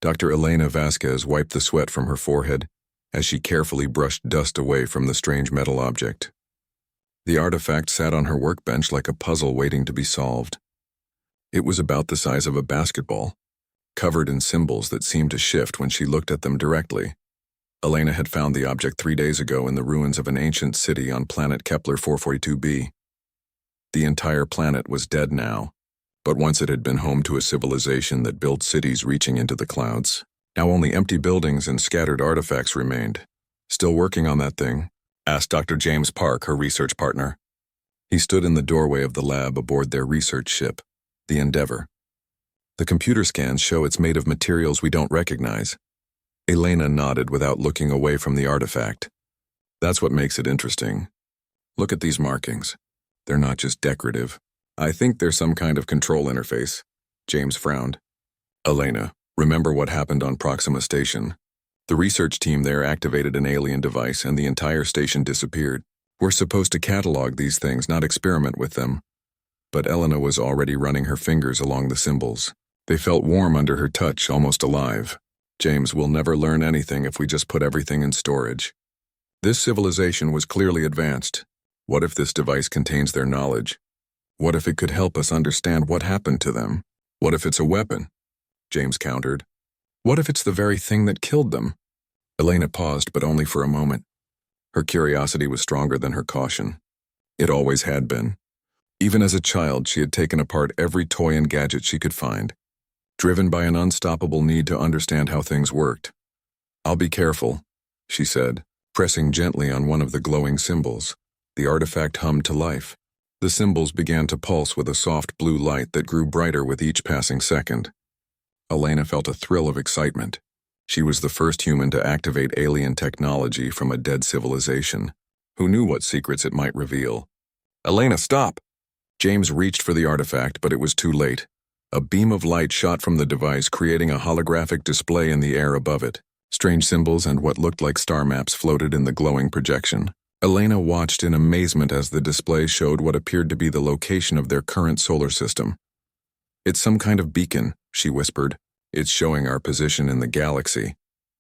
Dr. Elena Vasquez wiped the sweat from her forehead as she carefully brushed dust away from the strange metal object. The artifact sat on her workbench like a puzzle waiting to be solved. It was about the size of a basketball, covered in symbols that seemed to shift when she looked at them directly. Elena had found the object 3 days ago in the ruins of an ancient city on planet Kepler 442b. The entire planet was dead now, but once it had been home to a civilization that built cities reaching into the clouds. Now only empty buildings and scattered artifacts remained. "Still working on that thing?" asked Dr. James Park, her research partner. He stood in the doorway of the lab aboard their research ship, the Endeavour. "The computer scans show it's made of materials we don't recognize." Elena nodded without looking away from the artifact. "That's what makes it interesting. Look at these markings. They're not just decorative. I think there's some kind of control interface." James frowned. "Elena, remember what happened on Proxima Station? The research team there activated an alien device and the entire station disappeared. We're supposed to catalog these things, not experiment with them." But Elena was already running her fingers along the symbols. They felt warm under her touch, almost alive. "James, we'll never learn anything if we just put everything in storage. This civilization was clearly advanced. What if this device contains their knowledge? What if it could help us understand what happened to them? What if it's a weapon?" James countered. "What if it's the very thing that killed them?" Elena paused, but only for a moment. Her curiosity was stronger than her caution. It always had been. Even as a child, she had taken apart every toy and gadget she could find, driven by an unstoppable need to understand how things worked. "I'll be careful," she said, pressing gently on one of the glowing symbols. The artifact hummed to life. The symbols began to pulse with a soft blue light that grew brighter with each passing second. Elena felt a thrill of excitement. She was the first human to activate alien technology from a dead civilization. Who knew what secrets it might reveal? "Elena, stop!" James reached for the artifact, but it was too late. A beam of light shot from the device, creating a holographic display in the air above it. Strange symbols and what looked like star maps floated in the glowing projection. Elena watched in amazement as the display showed what appeared to be the location of their current solar system. "It's some kind of beacon," she whispered. "It's showing our position in the galaxy."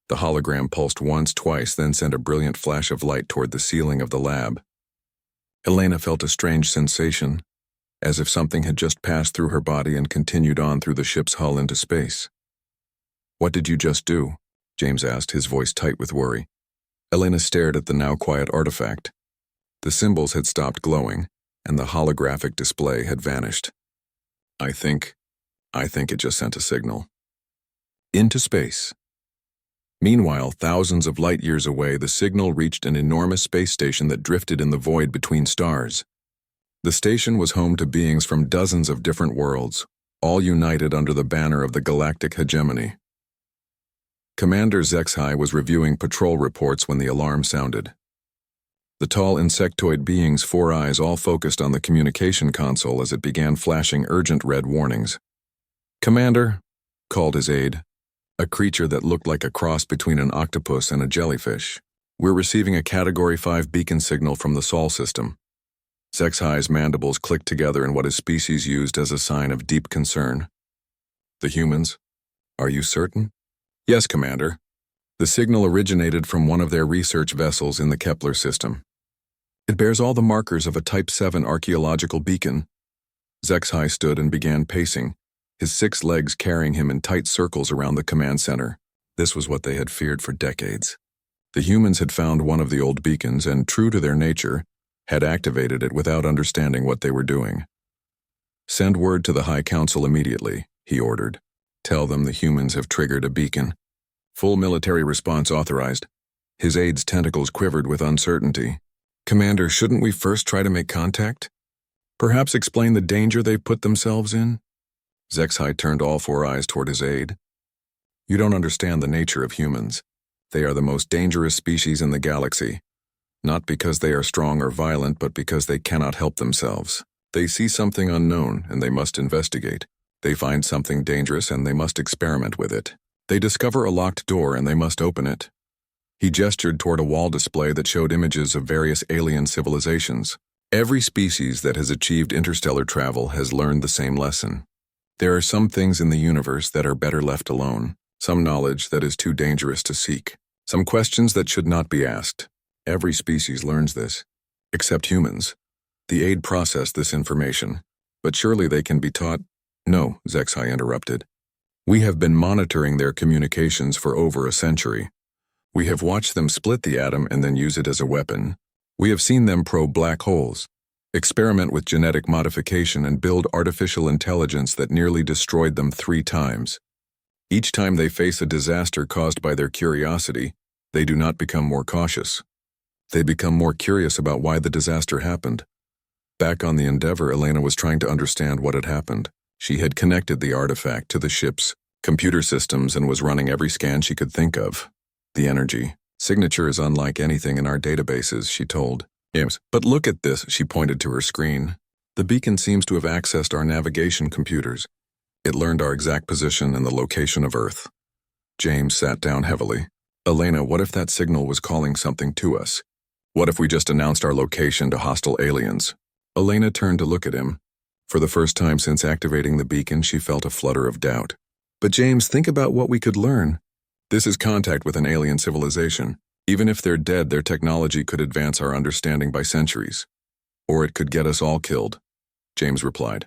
The hologram pulsed once, twice, then sent a brilliant flash of light toward the ceiling of the lab. Elena felt a strange sensation, as if something had just passed through her body and continued on through the ship's hull into space. "What did you just do?" James asked, his voice tight with worry. Elena stared at the now quiet artifact. The symbols had stopped glowing, and the holographic display had vanished. I think it just sent a signal." Into space. Meanwhile, thousands of light years away, the signal reached an enormous space station that drifted in the void between stars. The station was home to beings from dozens of different worlds, all united under the banner of the Galactic Hegemony. Commander Zexhai was reviewing patrol reports when the alarm sounded. The tall insectoid being's 4 eyes all focused on the communication console as it began flashing urgent red warnings. "Commander," called his aide, a creature that looked like a cross between an octopus and a jellyfish. "We're receiving a Category 5 beacon signal from the Sol system." Zexhai's mandibles clicked together in what his species used as a sign of deep concern. "The humans? Are you certain?" "Yes, Commander. The signal originated from one of their research vessels in the Kepler system. It bears all the markers of a Type 7 archaeological beacon." Zexhai stood and began pacing, his 6 legs carrying him in tight circles around the command center. This was what they had feared for decades. The humans had found one of the old beacons and, true to their nature, had activated it without understanding what they were doing. "Send word to the High Council immediately," he ordered. "Tell them the humans have triggered a beacon. Full military response authorized." His aide's tentacles quivered with uncertainty. "Commander, shouldn't we first try to make contact? Perhaps explain the danger they've put themselves in?" Zexhai turned all 4 eyes toward his aide. "You don't understand the nature of humans. They are the most dangerous species in the galaxy. Not because they are strong or violent, but because they cannot help themselves. They see something unknown, and they must investigate. They find something dangerous, and they must experiment with it. They discover a locked door, and they must open it." He gestured toward a wall display that showed images of various alien civilizations. Every species that has achieved interstellar travel has learned the same lesson. There are some things in the universe that are better left alone. some knowledge that is too dangerous to seek, some questions that should not be asked. Every species learns this, except humans. The aid process this information, but surely they can be taught. No, Zexai interrupted. We have been monitoring their communications for over a century. We have watched them split the atom and then use it as a weapon. We have seen them probe black holes, experiment with genetic modification, and build artificial intelligence that nearly destroyed them 3 times. Each time they face a disaster caused by their curiosity, they do not become more cautious. They become more curious about why the disaster happened. Back on the Endeavour, Elena was trying to understand what had happened. She had connected the artifact to the ship's computer systems and was running every scan she could think of. The energy signature is unlike anything in our databases, she told. Yes, but look at this, she pointed to her screen. The beacon seems to have accessed our navigation computers. It learned our exact position and the location of Earth. James sat down heavily. Elena, what if that signal was calling something to us? What if we just announced our location to hostile aliens? Elena turned to look at him. For the first time since activating the beacon, she felt a flutter of doubt. But James, think about what we could learn. This is contact with an alien civilization. Even if they're dead, their technology could advance our understanding by centuries. Or it could get us all killed, James replied.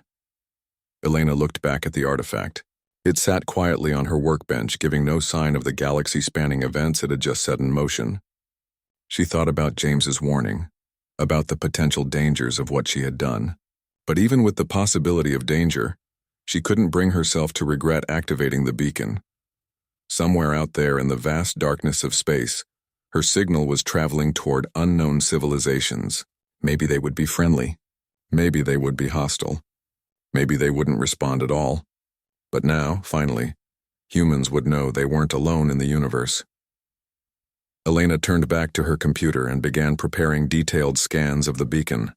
Elena looked back at the artifact. It sat quietly on her workbench, giving no sign of the galaxy-spanning events it had just set in motion. She thought about James's warning, about the potential dangers of what she had done. But even with the possibility of danger, she couldn't bring herself to regret activating the beacon. Somewhere out there in the vast darkness of space, her signal was traveling toward unknown civilizations. Maybe they would be friendly. Maybe they would be hostile. Maybe they wouldn't respond at all. But now, finally, humans would know they weren't alone in the universe. Elena turned back to her computer and began preparing detailed scans of the beacon.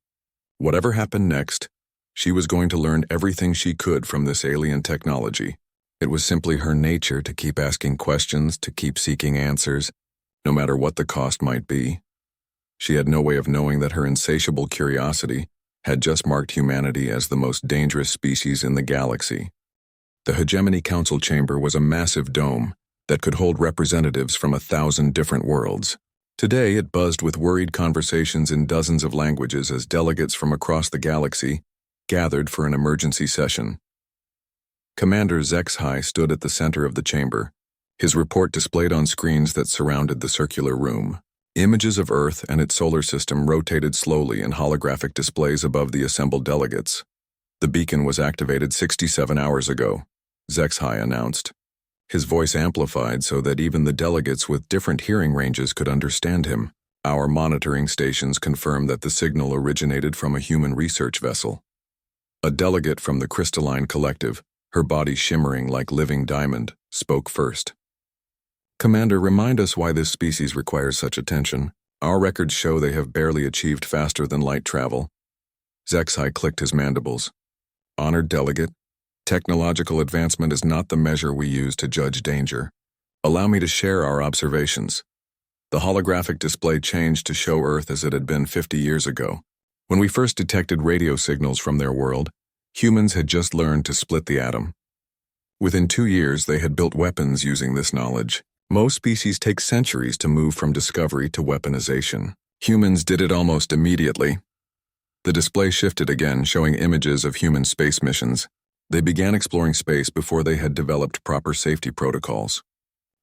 Whatever happened next, she was going to learn everything she could from this alien technology. It was simply her nature to keep asking questions, to keep seeking answers, no matter what the cost might be. She had no way of knowing that her insatiable curiosity had just marked humanity as the most dangerous species in the galaxy. The Hegemony Council Chamber was a massive dome that could hold representatives from 1,000 different worlds. Today, it buzzed with worried conversations in dozens of languages as delegates from across the galaxy gathered for an emergency session. Commander Zexai stood at the center of the chamber, his report displayed on screens that surrounded the circular room. Images of Earth and its solar system rotated slowly in holographic displays above the assembled delegates. The beacon was activated 67 hours ago, Zexai announced. His voice amplified so that even the delegates with different hearing ranges could understand him. Our monitoring stations confirmed that the signal originated from a human research vessel. A delegate from the Crystalline Collective, her body shimmering like living diamond, spoke first. Commander, remind us why this species requires such attention. Our records show they have barely achieved faster than light travel. Zexai clicked his mandibles. Honored delegate, technological advancement is not the measure we use to judge danger. Allow me to share our observations. The holographic display changed to show Earth as it had been 50 years ago. When we first detected radio signals from their world, humans had just learned to split the atom. Within 2 years, they had built weapons using this knowledge. Most species take centuries to move from discovery to weaponization. Humans did it almost immediately. The display shifted again, showing images of human space missions. They began exploring space before they had developed proper safety protocols.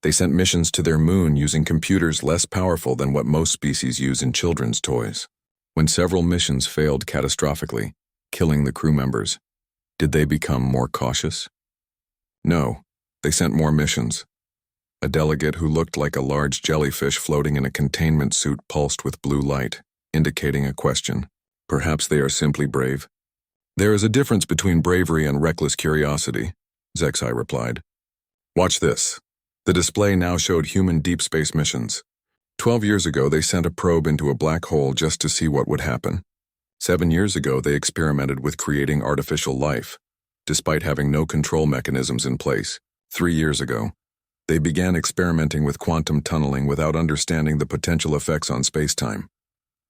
They sent missions to their moon using computers less powerful than what most species use in children's toys. When several missions failed catastrophically, killing the crew members, did they become more cautious? No, they sent more missions. A delegate who looked like a large jellyfish floating in a containment suit pulsed with blue light, indicating a question. Perhaps they are simply brave. There is a difference between bravery and reckless curiosity, Zexai replied. Watch this. The display now showed human deep space missions. 12 years ago, they sent a probe into a black hole just to see what would happen. 7 years ago, they experimented with creating artificial life, despite having no control mechanisms in place. 3 years ago, they began experimenting with quantum tunneling without understanding the potential effects on space-time.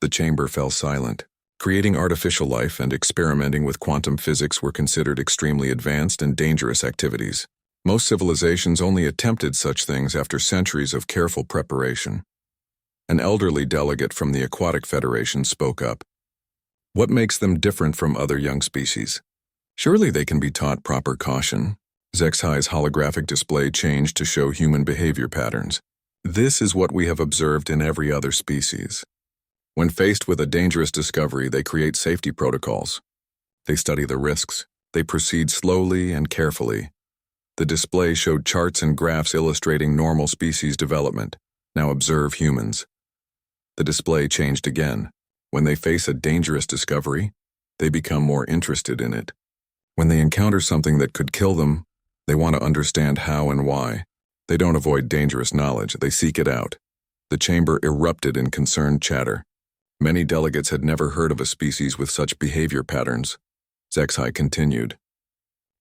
The chamber fell silent. Creating artificial life and experimenting with quantum physics were considered extremely advanced and dangerous activities. Most civilizations only attempted such things after centuries of careful preparation. An elderly delegate from the Aquatic Federation spoke up. What makes them different from other young species? Surely they can be taught proper caution. Zexai's holographic display changed to show human behavior patterns. This is what we have observed in every other species. When faced with a dangerous discovery, they create safety protocols. They study the risks. They proceed slowly and carefully. The display showed charts and graphs illustrating normal species development. Now observe humans. The display changed again. When they face a dangerous discovery, they become more interested in it. When they encounter something that could kill them, they want to understand how and why. They don't avoid dangerous knowledge, they seek it out. The chamber erupted in concerned chatter. Many delegates had never heard of a species with such behavior patterns. Zexai continued.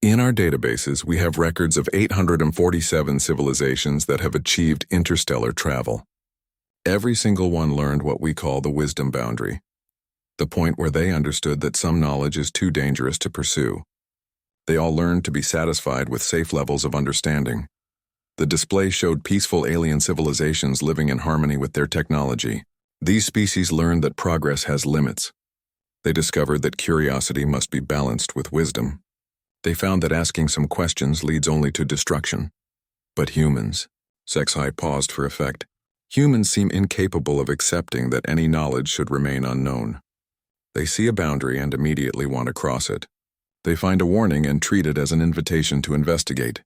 In our databases, we have records of 847 civilizations that have achieved interstellar travel. Every single one learned what we call the wisdom boundary, the point where they understood that some knowledge is too dangerous to pursue. They all learned to be satisfied with safe levels of understanding. The display showed peaceful alien civilizations living in harmony with their technology. These species learned that progress has limits. They discovered that curiosity must be balanced with wisdom. They found that asking some questions leads only to destruction. But humans, Zexai paused for effect, humans seem incapable of accepting that any knowledge should remain unknown. They see a boundary and immediately want to cross it. They find a warning and treat it as an invitation to investigate.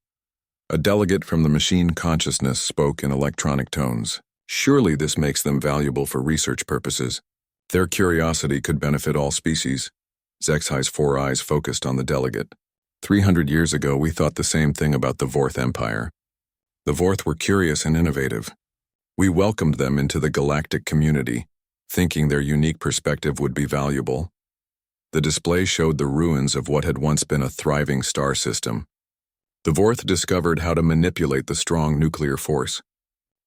A delegate from the machine consciousness spoke in electronic tones. Surely this makes them valuable for research purposes. Their curiosity could benefit all species. Zexai's 4 eyes focused on the delegate. 300 years ago, we thought the same thing about the Vorth Empire. The Vorth were curious and innovative. We welcomed them into the galactic community, thinking their unique perspective would be valuable. The display showed the ruins of what had once been a thriving star system. The Vorth discovered how to manipulate the strong nuclear force.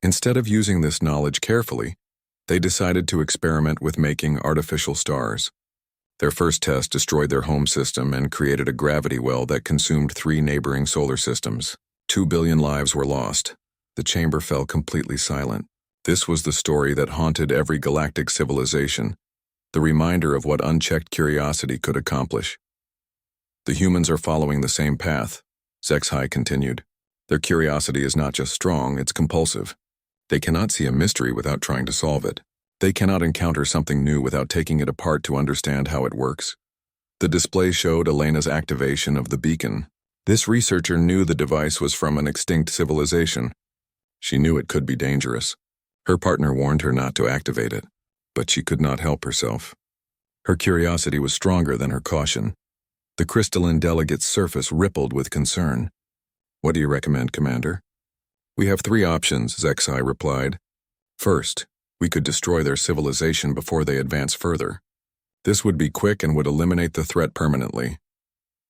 Instead of using this knowledge carefully, they decided to experiment with making artificial stars. Their first test destroyed their home system and created a gravity well that consumed 3 neighboring solar systems. 2 billion lives were lost. The chamber fell completely silent. This was the story that haunted every galactic civilization, the reminder of what unchecked curiosity could accomplish. The humans are following the same path, Zexai continued. Their curiosity is not just strong, it's compulsive. They cannot see a mystery without trying to solve it. They cannot encounter something new without taking it apart to understand how it works. The display showed Elena's activation of the beacon. This researcher knew the device was from an extinct civilization. She knew it could be dangerous. Her partner warned her not to activate it, but she could not help herself. Her curiosity was stronger than her caution. The crystalline delegate's surface rippled with concern. What do you recommend, Commander? We have 3 options, Zexai replied. First, we could destroy their civilization before they advance further. This would be quick and would eliminate the threat permanently.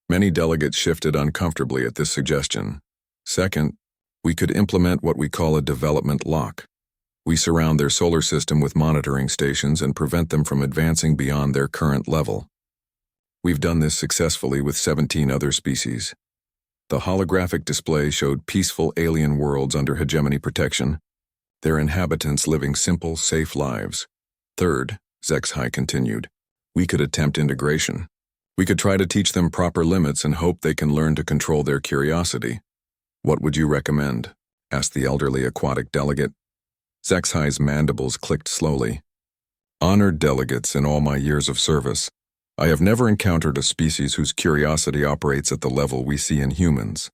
Many delegates shifted uncomfortably at this suggestion. Second, we could implement what we call a development lock. We surround their solar system with monitoring stations and prevent them from advancing beyond their current level. We've done this successfully with 17 other species. The holographic display showed peaceful alien worlds under hegemony protection, their inhabitants living simple, safe lives. Third, Zexai continued, we could attempt integration. We could try to teach them proper limits and hope they can learn to control their curiosity. What would you recommend? Asked the elderly aquatic delegate. Zexai's mandibles clicked slowly. Honored delegates, in all my years of service, I have never encountered a species whose curiosity operates at the level we see in humans.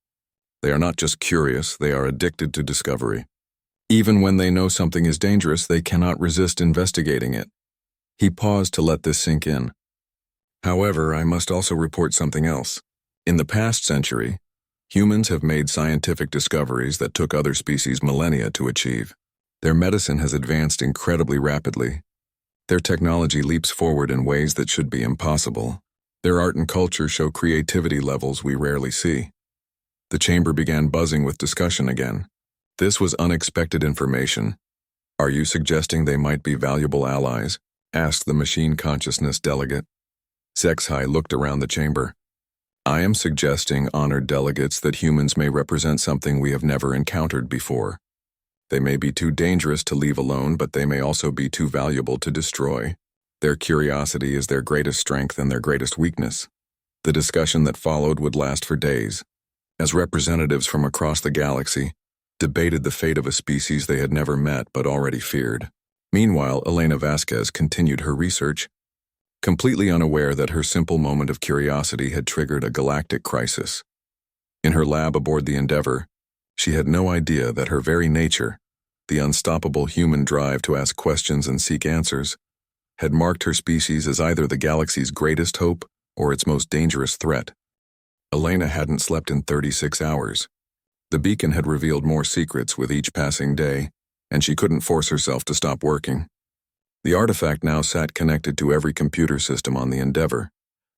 They are not just curious, they are addicted to discovery. Even when they know something is dangerous, they cannot resist investigating it. He paused to let this sink in. However, I must also report something else. In the past century, humans have made scientific discoveries that took other species millennia to achieve. Their medicine has advanced incredibly rapidly. Their technology leaps forward in ways that should be impossible. Their art and culture show creativity levels we rarely see. The chamber began buzzing with discussion again. This was unexpected information. Are you suggesting they might be valuable allies? Asked the machine consciousness delegate. Zexai looked around the chamber. I am suggesting, honored delegates, that humans may represent something we have never encountered before. They may be too dangerous to leave alone, but they may also be too valuable to destroy. Their curiosity is their greatest strength and their greatest weakness. The discussion that followed would last for days, as representatives from across the galaxy debated the fate of a species they had never met but already feared. Meanwhile, Elena Vasquez continued her research, completely unaware that her simple moment of curiosity had triggered a galactic crisis. In her lab aboard the Endeavor, she had no idea that her very nature, the unstoppable human drive to ask questions and seek answers, had marked her species as either the galaxy's greatest hope or its most dangerous threat. Elena hadn't slept in 36 hours. The beacon had revealed more secrets with each passing day, and she couldn't force herself to stop working. The artifact now sat connected to every computer system on the Endeavor,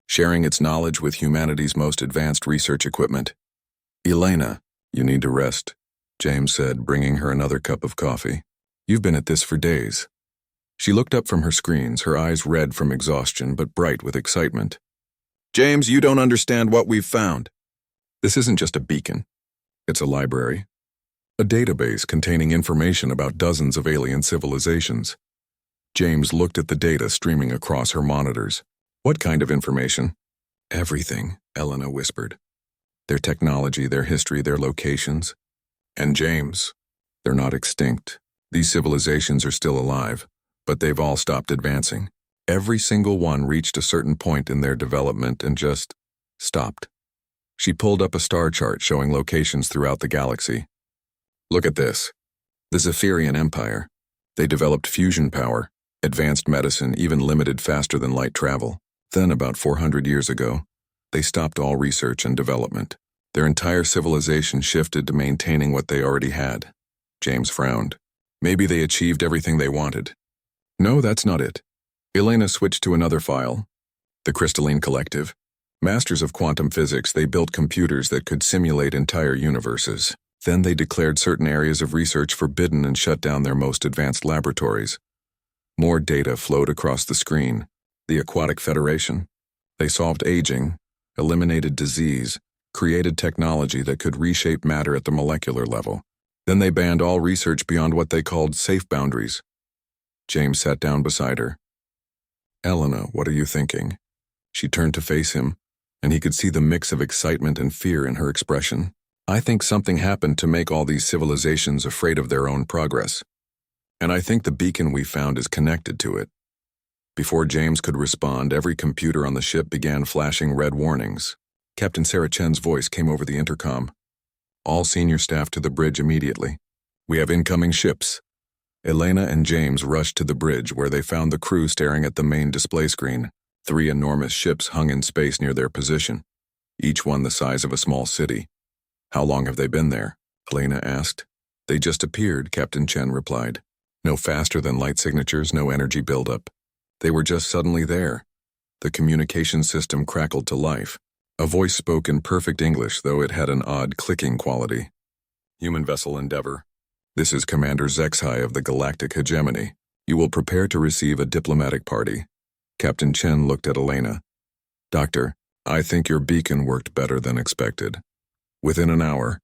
sharing its knowledge with humanity's most advanced research equipment. "Elena, you need to rest," James said, bringing her another cup of coffee. "You've been at this for days." She looked up from her screens, her eyes red from exhaustion but bright with excitement. "James, you don't understand what we've found. This isn't just a beacon. It's a library. A database containing information about dozens of alien civilizations." James looked at the data streaming across her monitors. "What kind of information?" "Everything," Elena whispered. "Their technology, their history, their locations. And James, they're not extinct. These civilizations are still alive, but they've all stopped advancing. Every single one reached a certain point in their development and just stopped." She pulled up a star chart showing locations throughout the galaxy. "Look at this. The Zephyrian Empire. They developed fusion power, advanced medicine, even limited faster-than-light travel. Then, about 400 years ago, they stopped all research and development. Their entire civilization shifted to maintaining what they already had." James frowned. "Maybe they achieved everything they wanted." "No, that's not it." Elena switched to another file. "The Crystalline Collective. Masters of quantum physics, they built computers that could simulate entire universes. Then they declared certain areas of research forbidden and shut down their most advanced laboratories." More data flowed across the screen. "The Aquatic Federation. They solved aging, eliminated disease, created technology that could reshape matter at the molecular level. Then they banned all research beyond what they called safe boundaries." James sat down beside her. "Elena, what are you thinking?" She turned to face him, and he could see the mix of excitement and fear in her expression. "I think something happened to make all these civilizations afraid of their own progress. And I think the beacon we found is connected to it." Before James could respond, every computer on the ship began flashing red warnings. Captain Sarah Chen's voice came over the intercom. "All senior staff to the bridge immediately. We have incoming ships." Elena and James rushed to the bridge, where they found the crew staring at the main display screen. 3 enormous ships hung in space near their position, each one the size of a small city. "How long have they been there?" Elena asked. "They just appeared," Captain Chen replied. "No faster than light signatures, no energy buildup. They were just suddenly there." The communication system crackled to life. A voice spoke in perfect English, though it had an odd clicking quality. "Human vessel Endeavor. This is Commander Zexhai of the Galactic Hegemony. You will prepare to receive a diplomatic party." Captain Chen looked at Elena. "Doctor, I think your beacon worked better than expected." Within an hour,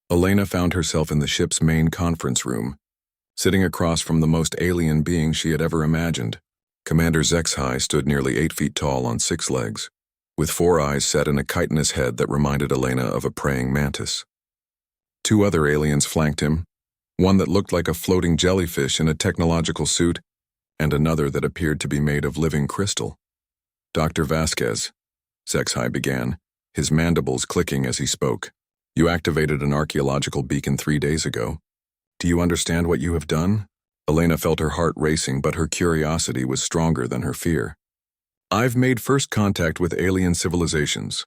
Elena found herself in the ship's main conference room, sitting across from the most alien being she had ever imagined. Commander Zexhai stood nearly 8 feet tall on 6 legs, with 4 eyes set in a chitinous head that reminded Elena of a praying mantis. 2 other aliens flanked him, one that looked like a floating jellyfish in a technological suit, and another that appeared to be made of living crystal. "Dr. Vasquez," Zexhai began, his mandibles clicking as he spoke. "You activated an archaeological beacon 3 days ago. Do you understand what you have done?" Elena felt her heart racing, but her curiosity was stronger than her fear. "I've made first contact with alien civilizations.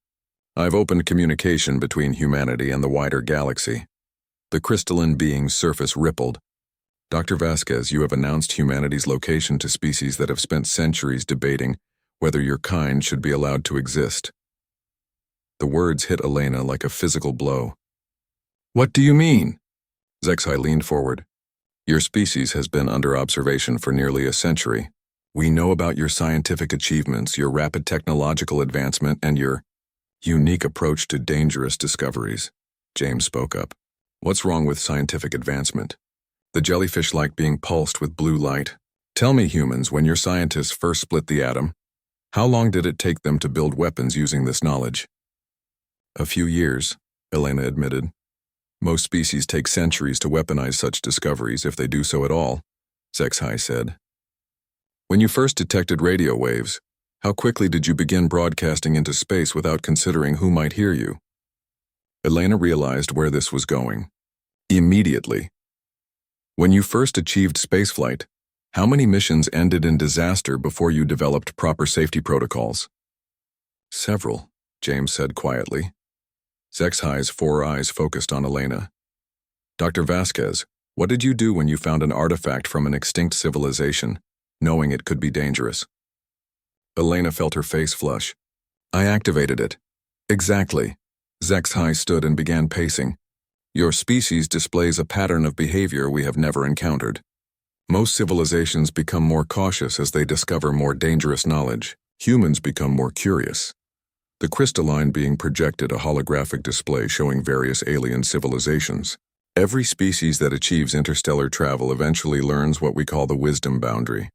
I've opened communication between humanity and the wider galaxy." The crystalline being's surface rippled. "Dr. Vasquez, you have announced humanity's location to species that have spent centuries debating whether your kind should be allowed to exist." The words hit Elena like a physical blow. "What do you mean?" Zexhai leaned forward. "Your species has been under observation for nearly a century. We know about your scientific achievements, your rapid technological advancement, and your Unique approach to dangerous discoveries. James spoke up. What's wrong with scientific advancement? The jellyfish like being pulsed with blue light. Tell me, humans, when your scientists first split the atom, how long did it take them to build weapons using this knowledge? A few years, Elena admitted. Most species take centuries to weaponize such discoveries, if they do so at all, HFY said. When you first detected radio waves, how quickly did you begin broadcasting into space without considering who might hear you? Elena realized where this was going. Immediately. When you first achieved spaceflight, how many missions ended in disaster before you developed proper safety protocols? Several, James said quietly. HFY's 4 eyes focused on Elena. Dr. Vasquez, what did you do when you found an artifact from an extinct civilization, knowing it could be dangerous? Elena felt her face flush. I activated it. Exactly. HFY stood and began pacing. Your species displays a pattern of behavior we have never encountered. Most civilizations become more cautious as they discover more dangerous knowledge. Humans become more curious. The crystalline being projected a holographic display showing various alien civilizations. Every species that achieves interstellar travel eventually learns what we call the wisdom boundary.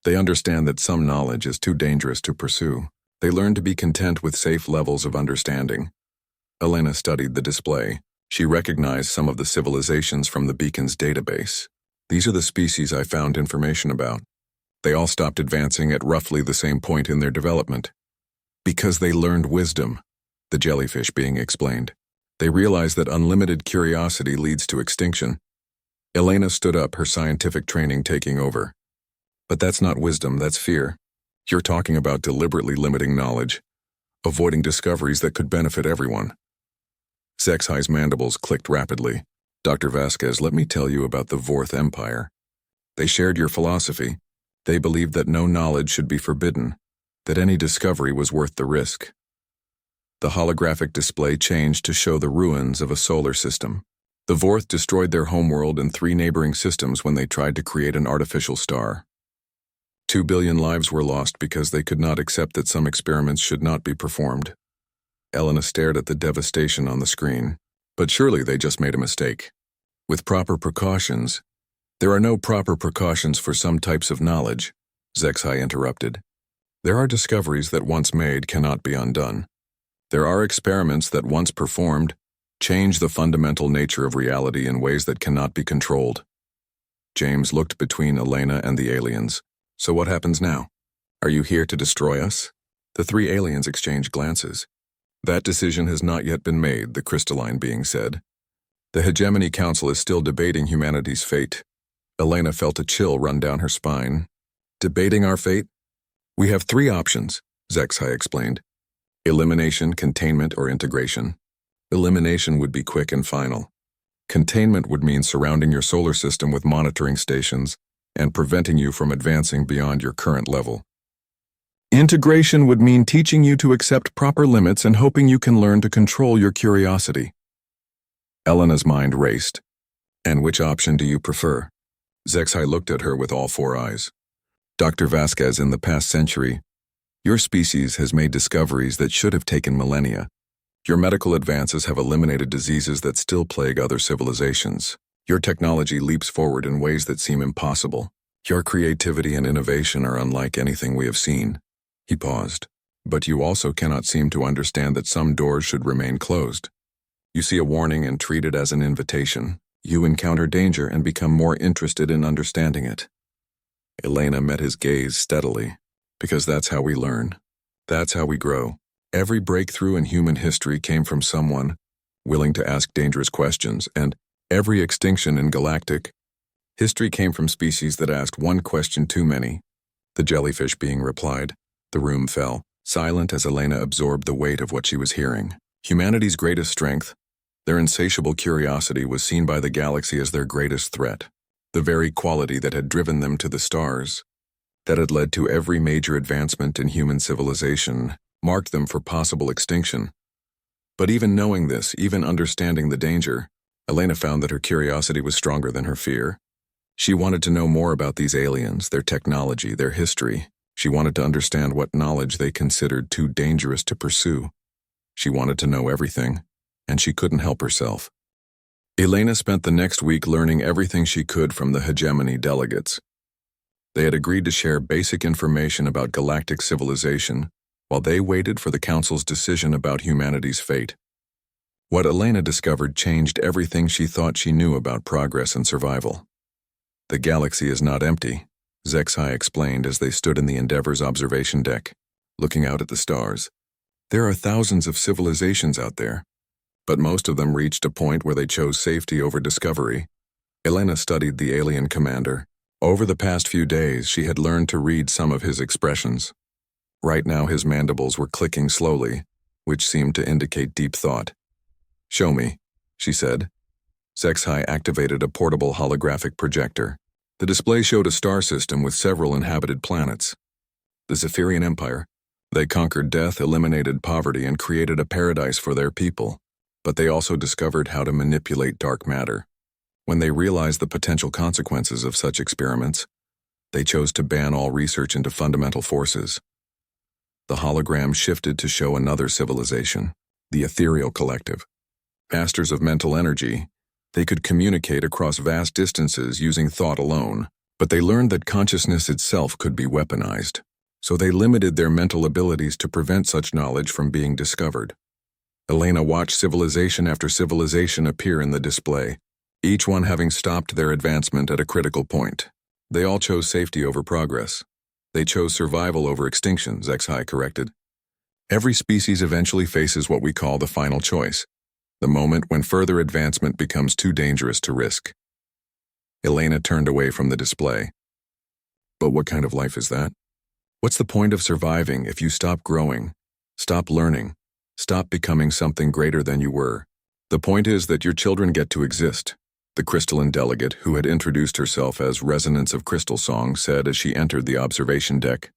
They understand that some knowledge is too dangerous to pursue. They learn to be content with safe levels of understanding. Elena studied the display. She recognized some of the civilizations from the beacon's database. These are the species I found information about. They all stopped advancing at roughly the same point in their development. Because they learned wisdom, the jellyfish being explained. They realized that unlimited curiosity leads to extinction. Elena stood up, her scientific training taking over. But that's not wisdom, that's fear. You're talking about deliberately limiting knowledge, avoiding discoveries that could benefit everyone. HFY's mandibles clicked rapidly. Dr. Vasquez, let me tell you about the Vorth Empire. They shared your philosophy. They believed that no knowledge should be forbidden, that any discovery was worth the risk. The holographic display changed to show the ruins of a solar system. The Vorth destroyed their homeworld and 3 neighboring systems when they tried to create an artificial star. 2 billion lives were lost because they could not accept that some experiments should not be performed. Elena stared at the devastation on the screen. But surely they just made a mistake. With proper precautions. There are no proper precautions for some types of knowledge, HFY interrupted. There are discoveries that once made cannot be undone. There are experiments that once performed change the fundamental nature of reality in ways that cannot be controlled. James looked between Elena and the aliens. So what happens now? Are you here to destroy us? The 3 aliens exchanged glances. That decision has not yet been made, the crystalline being said. The Hegemony Council is still debating humanity's fate. Elena felt a chill run down her spine. Debating our fate? We have 3 options, HFY explained. Elimination, containment, or integration. Elimination would be quick and final. Containment would mean surrounding your solar system with monitoring stations and preventing you from advancing beyond your current level. Integration would mean teaching you to accept proper limits and hoping you can learn to control your curiosity. Elena's mind raced. And which option do you prefer? HFY looked at her with all 4 eyes. Dr. Vasquez, in the past century, your species has made discoveries that should have taken millennia. Your medical advances have eliminated diseases that still plague other civilizations. Your technology leaps forward in ways that seem impossible. Your creativity and innovation are unlike anything we have seen. He paused. But you also cannot seem to understand that some doors should remain closed. You see a warning and treat it as an invitation. You encounter danger and become more interested in understanding it. Elena met his gaze steadily. Because that's how we learn. That's how we grow. Every breakthrough in human history came from someone willing to ask dangerous questions, and every extinction in galactic history came from species that asked one question too many. The jellyfish being replied. The room fell, silent as Elena absorbed the weight of what she was hearing. Humanity's greatest strength, their insatiable curiosity, was seen by the galaxy as their greatest threat. The very quality that had driven them to the stars, that had led to every major advancement in human civilization, marked them for possible extinction. But even knowing this, even understanding the danger, Elena found that her curiosity was stronger than her fear. She wanted to know more about these aliens, their technology, their history. She wanted to understand what knowledge they considered too dangerous to pursue. She wanted to know everything, and she couldn't help herself. Elena spent the next week learning everything she could from the hegemony delegates. They had agreed to share basic information about galactic civilization while they waited for the Council's decision about humanity's fate. What Elena discovered changed everything she thought she knew about progress and survival. The galaxy is not empty, HFY explained as they stood in the Endeavor's observation deck, looking out at the stars. There are thousands of civilizations out there, but most of them reached a point where they chose safety over discovery. Elena studied the alien commander. Over the past few days, she had learned to read some of his expressions. Right now, his mandibles were clicking slowly, which seemed to indicate deep thought. "Show me," she said. HFY activated a portable holographic projector. The display showed a star system with several inhabited planets. The Zephyrian Empire. They conquered death, eliminated poverty, and created a paradise for their people. But they also discovered how to manipulate dark matter. When they realized the potential consequences of such experiments, they chose to ban all research into fundamental forces. The hologram shifted to show another civilization, the Ethereal Collective. Masters of mental energy, they could communicate across vast distances using thought alone, but they learned that consciousness itself could be weaponized, so they limited their mental abilities to prevent such knowledge from being discovered. Elena watched civilization after civilization appear in the display, each one having stopped their advancement at a critical point. They all chose safety over progress. They chose survival over extinction, HFY corrected. Every species eventually faces what we call the final choice, the moment when further advancement becomes too dangerous to risk. Elena turned away from the display. But what kind of life is that? What's the point of surviving if you stop growing, stop learning, stop becoming something greater than you were? The point is that your children get to exist, the crystalline delegate, who had introduced herself as Resonance of Crystal Song, said as she entered the observation deck.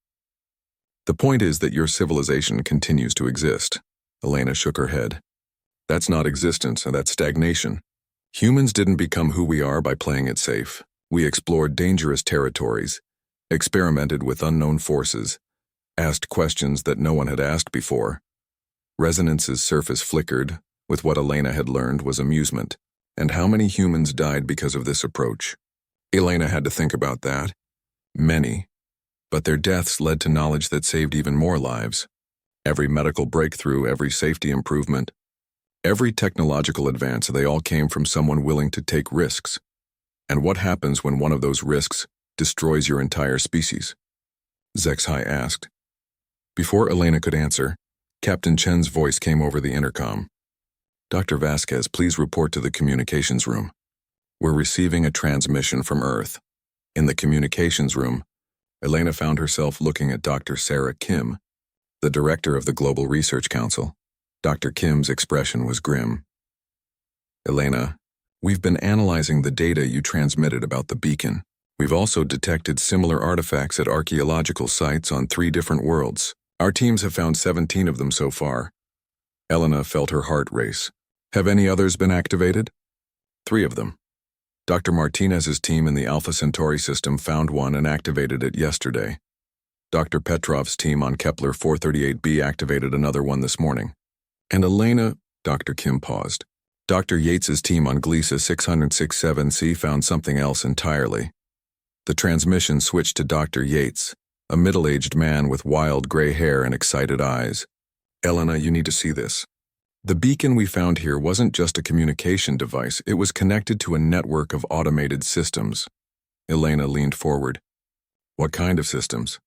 The point is that your civilization continues to exist. Elena shook her head. That's not existence, that's stagnation. Humans didn't become who we are by playing it safe. We explored dangerous territories, experimented with unknown forces, asked questions that no one had asked before. Resonance's surface flickered, with what Elena had learned was amusement. And how many humans died because of this approach? Elena had to think about that. Many. But their deaths led to knowledge that saved even more lives. Every medical breakthrough, every safety improvement, every technological advance, they all came from someone willing to take risks. And what happens when one of those risks destroys your entire species? HFY asked. Before Elena could answer, Captain Chen's voice came over the intercom. "Dr. Vasquez, please report to the communications room. We're receiving a transmission from Earth." In the communications room, Elena found herself looking at Dr. Sarah Kim, the director of the Global Research Council. Dr. Kim's expression was grim. "Elena, we've been analyzing the data you transmitted about the beacon. We've also detected similar artifacts at archaeological sites on 3 different worlds. Our teams have found 17 of them so far." Elena felt her heart race. "Have any others been activated?" 3 of them. Dr. Martinez's team in the Alpha Centauri system found one and activated it yesterday. Dr. Petrov's team on Kepler 438b activated another one this morning. And Elena, Dr. Kim paused. Dr. Yates's team on Gliese 667c found something else entirely. The transmission switched to Dr. Yates, a middle-aged man with wild gray hair and excited eyes. "Elena, you need to see this. The beacon we found here wasn't just a communication device, it was connected to a network of automated systems." Elena leaned forward. "What kind of systems?"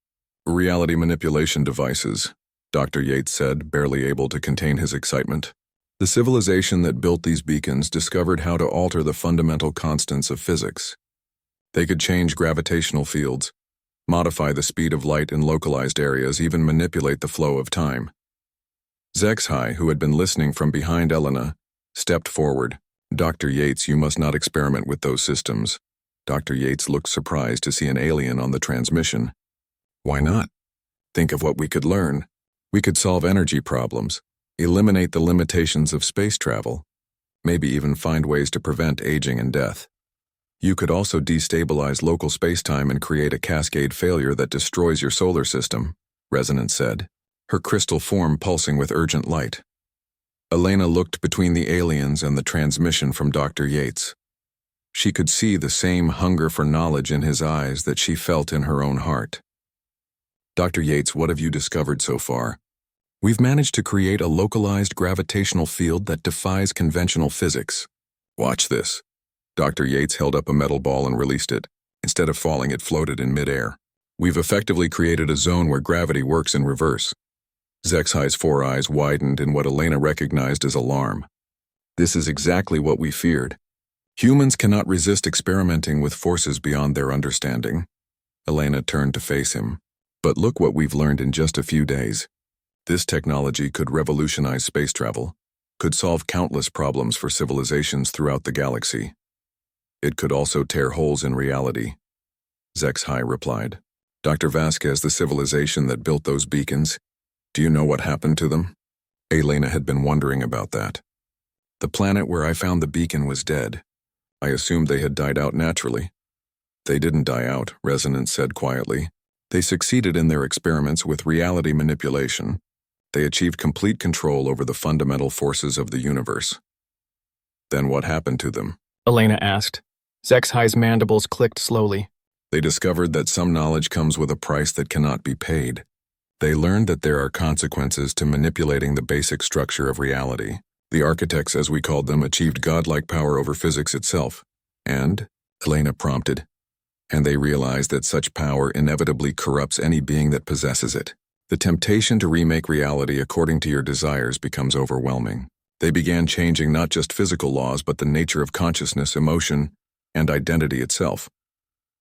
"Reality manipulation devices," Dr. Yates said, barely able to contain his excitement. "The civilization that built these beacons discovered how to alter the fundamental constants of physics. They could change gravitational fields, modify the speed of light in localized areas, even manipulate the flow of time." HFY, who had been listening from behind Elena, stepped forward. "Dr. Yates, you must not experiment with those systems." Dr. Yates looked surprised to see an alien on the transmission. "Why not? Think of what we could learn. We could solve energy problems, eliminate the limitations of space travel, maybe even find ways to prevent aging and death. You could also destabilize local spacetime and create a cascade failure that destroys your solar system," Resonance said, her crystal form pulsing with urgent light. Elena looked between the aliens and the transmission from Dr. Yates. She could see the same hunger for knowledge in his eyes that she felt in her own heart. Dr. Yates, what have you discovered so far? We've managed to create a localized gravitational field that defies conventional physics. Watch this. Dr. Yates held up a metal ball and released it. Instead of falling, it floated in midair. We've effectively created a zone where gravity works in reverse. Zexhi's 4 eyes widened in what Elena recognized as alarm. This is exactly what we feared. Humans cannot resist experimenting with forces beyond their understanding. Elena turned to face him. But look what we've learned in just a few days. This technology could revolutionize space travel, could solve countless problems for civilizations throughout the galaxy. It could also tear holes in reality. Zexhi replied. Dr. Vasquez, the civilization that built those beacons, do you know what happened to them? Elena had been wondering about that. The planet where I found the beacon was dead. I assumed they had died out naturally. They didn't die out, Resonance said quietly. They succeeded in their experiments with reality manipulation. They achieved complete control over the fundamental forces of the universe. Then what happened to them? Elena asked. Zexhi's mandibles clicked slowly. They discovered that some knowledge comes with a price that cannot be paid. They learned that there are consequences to manipulating the basic structure of reality. The architects, as we called them, achieved godlike power over physics itself. And, Elena prompted, and they realized that such power inevitably corrupts any being that possesses it. The temptation to remake reality according to your desires becomes overwhelming. They began changing not just physical laws but the nature of consciousness, emotion, and identity itself.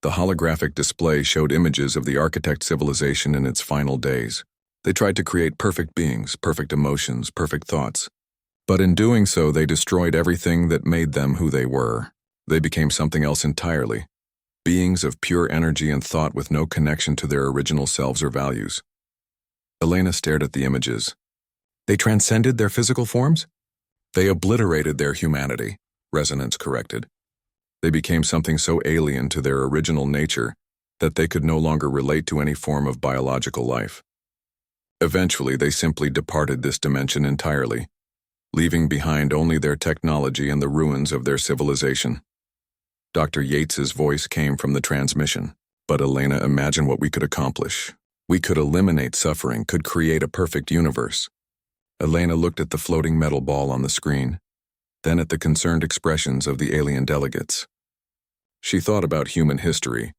The holographic display showed images of the architect civilization in its final days. They tried to create perfect beings, perfect emotions, perfect thoughts. But in doing so, they destroyed everything that made them who they were. They became something else entirely. Beings of pure energy and thought with no connection to their original selves or values. Elena stared at the images. They transcended their physical forms? They obliterated their humanity, Resonance corrected. They became something so alien to their original nature that they could no longer relate to any form of biological life. Eventually, they simply departed this dimension entirely, leaving behind only their technology and the ruins of their civilization. Dr. Yates's voice came from the transmission. But Elena, imagine what we could accomplish. We could eliminate suffering, could create a perfect universe. Elena looked at the floating metal ball on the screen, then at the concerned expressions of the alien delegates. She thought about human history,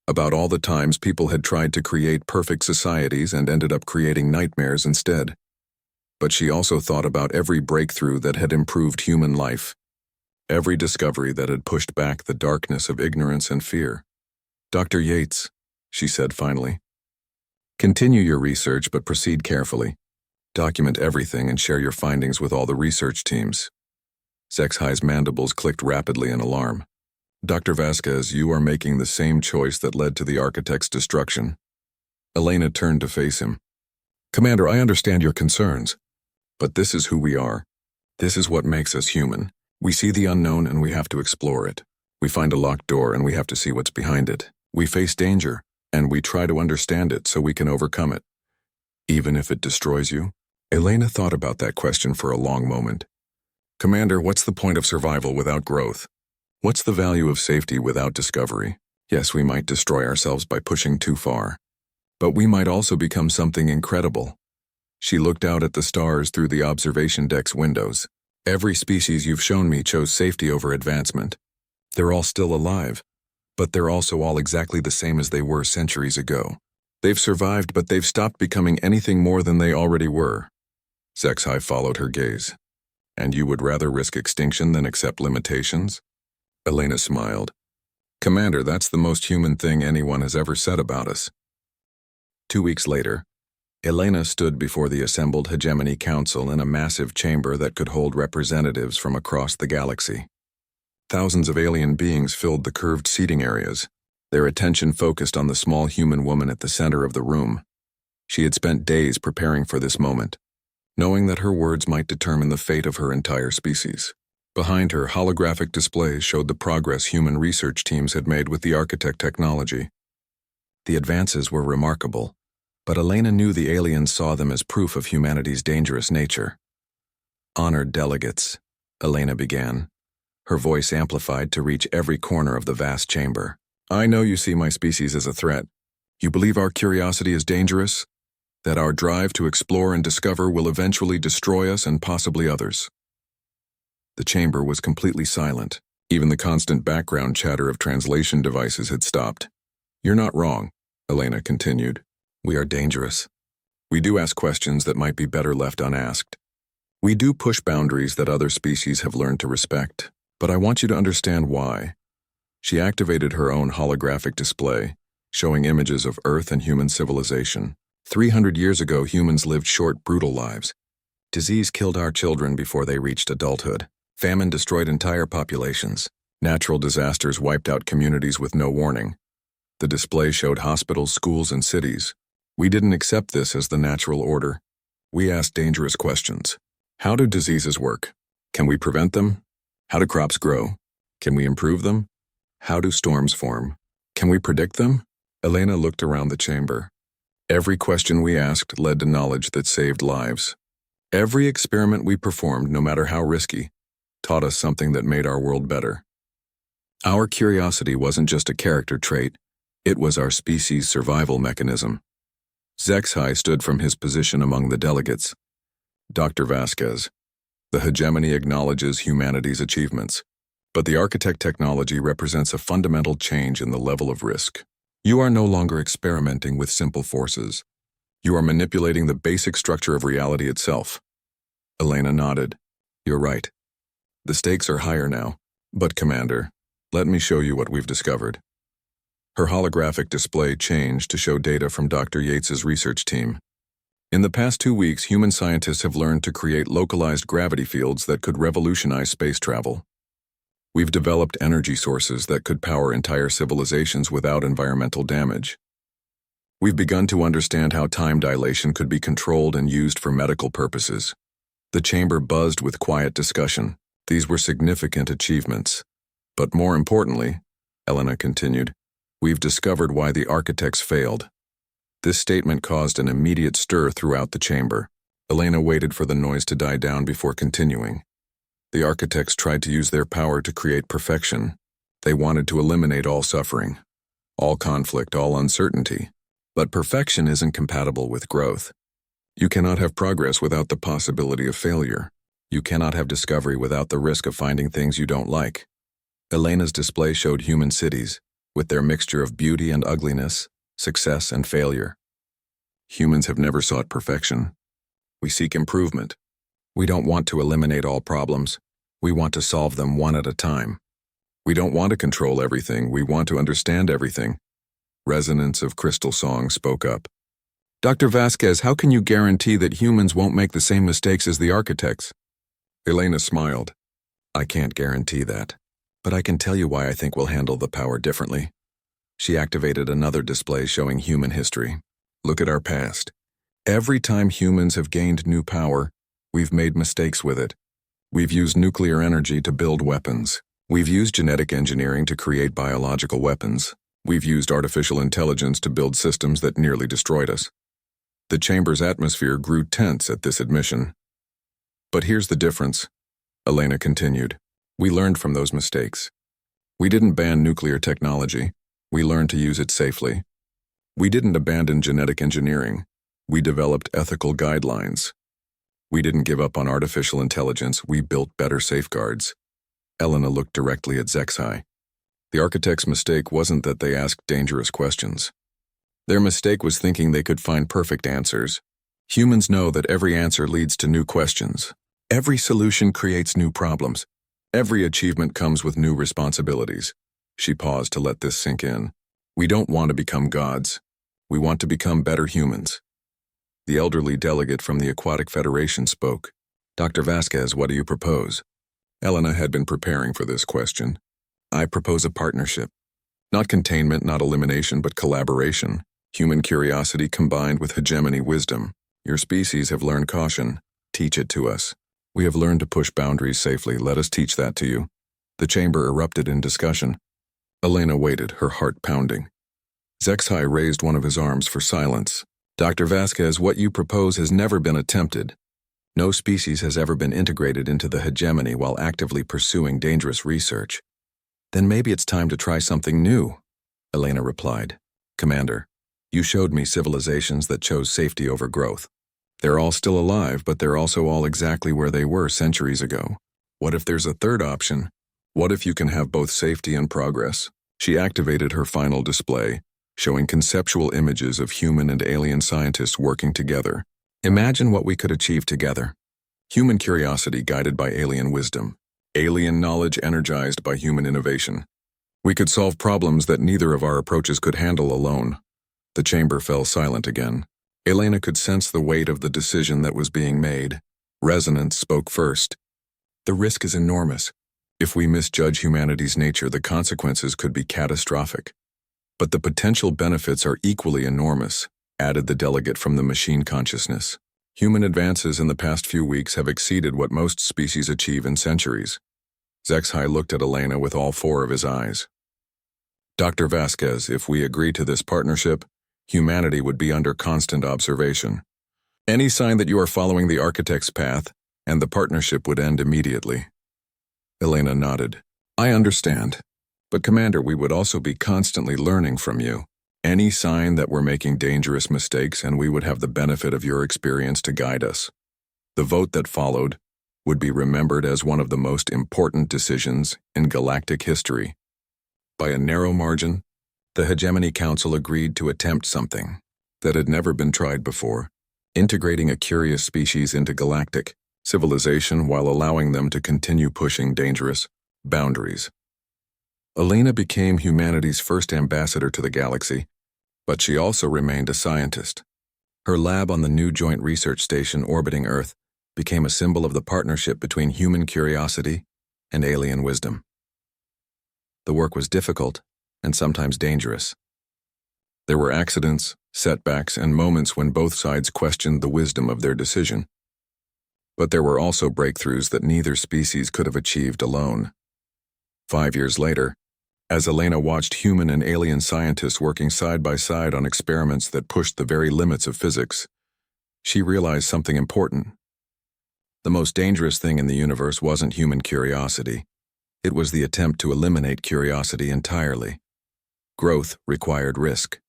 about all the times people had tried to create perfect societies and ended up creating nightmares instead. But she also thought about every breakthrough that had improved human life, every discovery that had pushed back the darkness of ignorance and fear. Dr. Yates, she said finally, continue your research but proceed carefully. Document everything and share your findings with all the research teams. Zexhi's mandibles clicked rapidly in alarm. Dr. Vasquez, you are making the same choice that led to the architect's destruction. Elena turned to face him. Commander, I understand your concerns, but this is who we are. This is what makes us human. We see the unknown and we have to explore it. We find a locked door and we have to see what's behind it. We face danger and we try to understand it so we can overcome it. Even if it destroys you? Elena thought about that question for a long moment. Commander, what's the point of survival without growth? What's the value of safety without discovery? Yes, we might destroy ourselves by pushing too far, but we might also become something incredible. She looked out at the stars through the observation deck's windows. Every species you've shown me chose safety over advancement. They're all still alive, but they're also all exactly the same as they were centuries ago. They've survived, but they've stopped becoming anything more than they already were. Zexhi followed her gaze. And you would rather risk extinction than accept limitations? Elena smiled. Commander, that's the most human thing anyone has ever said about us. 2 weeks later, Elena stood before the assembled Hegemony Council in a massive chamber that could hold representatives from across the galaxy. Thousands of alien beings filled the curved seating areas, their attention focused on the small human woman at the center of the room. She had spent days preparing for this moment, knowing that her words might determine the fate of her entire species. Behind her, holographic displays showed the progress human research teams had made with the architect technology. The advances were remarkable, but Elena knew the aliens saw them as proof of humanity's dangerous nature. Honored delegates, Elena began, her voice amplified to reach every corner of the vast chamber. I know you see my species as a threat. You believe our curiosity is dangerous, that our drive to explore and discover will eventually destroy us and possibly others. The chamber was completely silent. Even the constant background chatter of translation devices had stopped. You're not wrong, Elena continued. We are dangerous. We do ask questions that might be better left unasked. We do push boundaries that other species have learned to respect, but I want you to understand why. She activated her own holographic display, showing images of Earth and human civilization. 300 years ago, humans lived short, brutal lives. Disease killed our children before they reached adulthood. Famine destroyed entire populations. Natural disasters wiped out communities with no warning. The display showed hospitals, schools, and cities. We didn't accept this as the natural order. We asked dangerous questions. How do diseases work? Can we prevent them? How do crops grow? Can we improve them? How do storms form? Can we predict them? Elena looked around the chamber. Every question we asked led to knowledge that saved lives. Every experiment we performed, no matter how risky, taught us something that made our world better. Our curiosity wasn't just a character trait, it was our species' survival mechanism. Zexhai stood from his position among the delegates. Dr. Vasquez, the hegemony acknowledges humanity's achievements, but the architect technology represents a fundamental change in the level of risk. You are no longer experimenting with simple forces. You are manipulating the basic structure of reality itself. Elena nodded. You're right. The stakes are higher now. But, Commander, let me show you what we've discovered. Her holographic display changed to show data from Dr. Yates's research team. In the past 2 weeks, human scientists have learned to create localized gravity fields that could revolutionize space travel. We've developed energy sources that could power entire civilizations without environmental damage. We've begun to understand how time dilation could be controlled and used for medical purposes. The chamber buzzed with quiet discussion. These were significant achievements. But more importantly, Elena continued, we've discovered why the architects failed. This statement caused an immediate stir throughout the chamber. Elena waited for the noise to die down before continuing. The architects tried to use their power to create perfection. They wanted to eliminate all suffering, all conflict, all uncertainty. But perfection isn't compatible with growth. You cannot have progress without the possibility of failure. You cannot have discovery without the risk of finding things you don't like. Elena's display showed human cities, with their mixture of beauty and ugliness, success and failure. Humans have never sought perfection. We seek improvement. We don't want to eliminate all problems. We want to solve them one at a time. We don't want to control everything. We want to understand everything. Resonance of Crystal Song spoke up. Dr. Vasquez, how can you guarantee that humans won't make the same mistakes as the architects? Elena smiled. I can't guarantee that, but I can tell you why I think we'll handle the power differently. She activated another display showing human history. Look at our past. Every time humans have gained new power, we've made mistakes with it. We've used nuclear energy to build weapons. We've used genetic engineering to create biological weapons. We've used artificial intelligence to build systems that nearly destroyed us. The chamber's atmosphere grew tense at this admission. But here's the difference, Elena continued. We learned from those mistakes. We didn't ban nuclear technology. We learned to use it safely. We didn't abandon genetic engineering. We developed ethical guidelines. We didn't give up on artificial intelligence. We built better safeguards. Elena looked directly at Zexhai. The architect's mistake wasn't that they asked dangerous questions. Their mistake was thinking they could find perfect answers. Humans know that every answer leads to new questions. Every solution creates new problems. Every achievement comes with new responsibilities. She paused to let this sink in. We don't want to become gods. We want to become better humans. The elderly delegate from the Aquatic Federation spoke. Dr. Vasquez, what do you propose? Elena had been preparing for this question. I propose a partnership. Not containment, not elimination, but collaboration. Human curiosity combined with hegemony wisdom. Your species have learned caution. Teach it to us. We have learned to push boundaries safely. Let us teach that to you. The chamber erupted in discussion. Elena waited, her heart pounding. Zexhai raised one of his arms for silence. Dr. Vasquez, what you propose has never been attempted. No species has ever been integrated into the hegemony while actively pursuing dangerous research. Then maybe it's time to try something new, Elena replied. Commander, you showed me civilizations that chose safety over growth. They're all still alive, but they're also all exactly where they were centuries ago. What if there's a third option? What if you can have both safety and progress? She activated her final display, showing conceptual images of human and alien scientists working together. Imagine what we could achieve together. Human curiosity guided by alien wisdom. Alien knowledge energized by human innovation. We could solve problems that neither of our approaches could handle alone. The chamber fell silent again. Elena could sense the weight of the decision that was being made. Resonance spoke first. The risk is enormous. If we misjudge humanity's nature, the consequences could be catastrophic. But the potential benefits are equally enormous, added the delegate from the machine consciousness. Human advances in the past few weeks have exceeded what most species achieve in centuries. Zexhai looked at Elena with all four of his eyes. Dr. Vasquez, if we agree to this partnership, humanity would be under constant observation. Any sign that you are following the architect's path, and the partnership would end immediately. Elena nodded. I understand. But Commander, we would also be constantly learning from you. Any sign that we're making dangerous mistakes, and we would have the benefit of your experience to guide us. The vote that followed would be remembered as one of the most important decisions in galactic history. By a narrow margin, the Hegemony Council agreed to attempt something that had never been tried before, integrating a curious species into galactic civilization while allowing them to continue pushing dangerous boundaries. Elena became humanity's first ambassador to the galaxy, but she also remained a scientist. Her lab on the new Joint Research Station orbiting Earth became a symbol of the partnership between human curiosity and alien wisdom. The work was difficult and sometimes dangerous. There were accidents, setbacks, and moments when both sides questioned the wisdom of their decision. But there were also breakthroughs that neither species could have achieved alone. 5 years later, as Elena watched human and alien scientists working side by side on experiments that pushed the very limits of physics, she realized something important. The most dangerous thing in the universe wasn't human curiosity. It was the attempt to eliminate curiosity entirely. Growth required risk.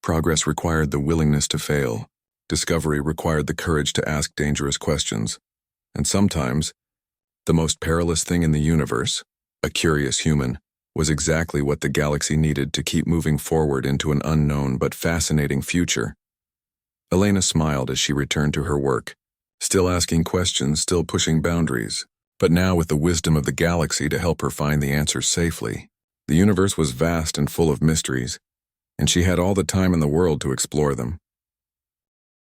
Progress required the willingness to fail. Discovery required the courage to ask dangerous questions. And sometimes, the most perilous thing in the universe, a curious human, was exactly what the galaxy needed to keep moving forward into an unknown but fascinating future. Elena smiled as she returned to her work, still asking questions, still pushing boundaries, but now with the wisdom of the galaxy to help her find the answers safely. The universe was vast and full of mysteries, and she had all the time in the world to explore them.